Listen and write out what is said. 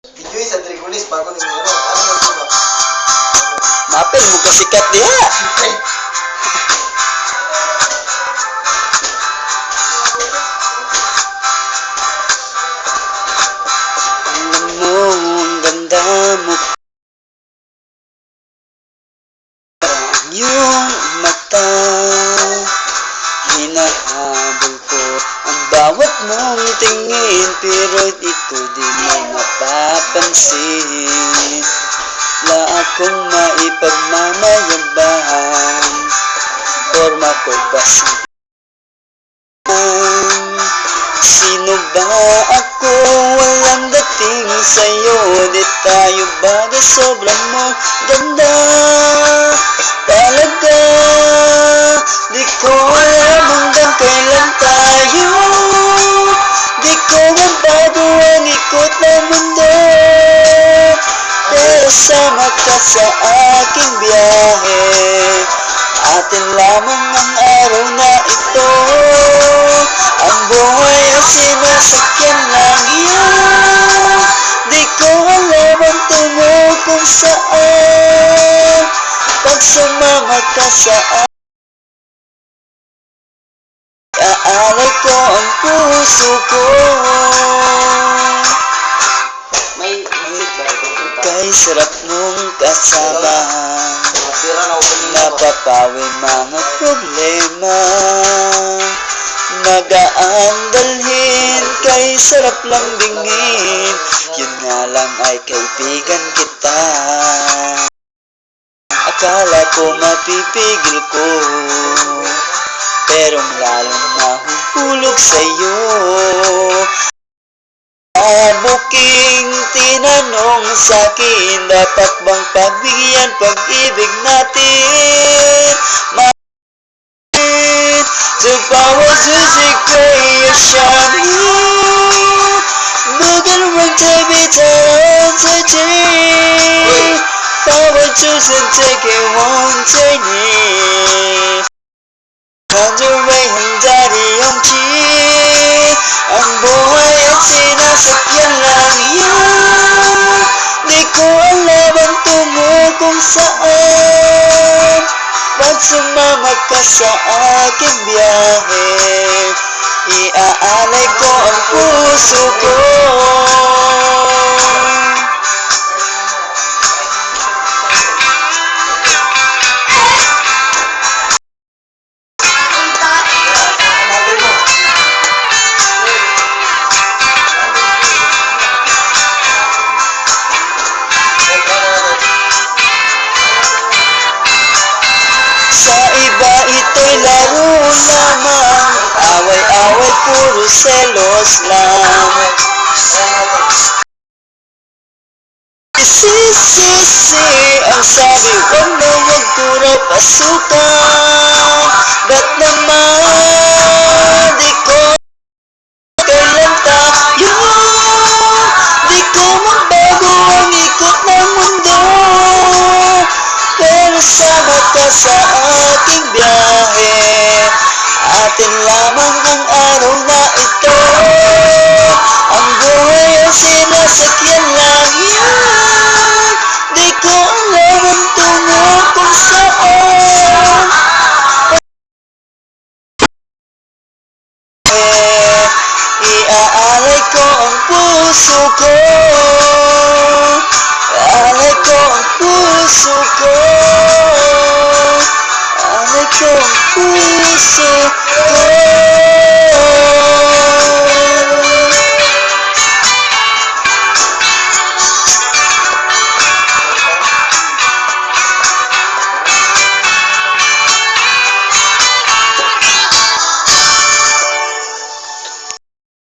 Videoy sa Trigonis bago ni mo. Ano mo ba? Mapil mo kasikat diha. Alam mo, ang ganda mo. Ang iyong mata, hinahabol ko ang bawat mong tingin, pero ito di mo mapapansin. Wala akong maipagmamayabahan, forma ko'y pasimple. Sino ba ako? Walang dating sa'yo. Di tayo bagay, sobrang mo ganda talaga. Di ko alam hanggang kailan tayo. Di ko mabago ang ikot ng mundo, pero sama ka sa aking biyahe. Atin lamang ang araw na ito. Ang buhay ay sinasakyan lang iyan. Di ko alam ang tungo kung saan. Pag sumama ka sa akin, aalay ko ang puso ko. May isip ba ito? Kay sarap mong kasama, Mabira na opening na ba? napapawi mga problema. Magaan dalhin, kay sarap lang dingin. Yun nga lang ay kaibigan kita. Akala ko mapipigil ko, pero lalong nahuhulog sa'yo. Buking tinanong sa'kin, dapat bang pagbigyan pag-ibig natin? Sa bawat susik ko'y asyami, bukan magtabitan sa tingin. Bawat susik take one tiny, handaray handari ang chin. Ang buhay at sinasakyan lang yan. Di ko alam ang tungo kung saan. Pag sumama ka sa aking biyahe, iaalay ko ang puso ko. Sa iba ito'y laro lamang, away-away puro selos lang. Sisi ang sabi, wag na wag ko raw pasukan. Ba't naman di ko kailan tayo? Di ko mabago ang ikot ng mundo, pero sama ka sa aking biyahe. Atin lamang ang araw na ito. Ang buhay ay sinasakyan lang yan. Di ko alam ang tungo kung saan. Iaalay ko ang puso ko. Iaalay ko ang puso ko. Iaalay ko ang puso ko.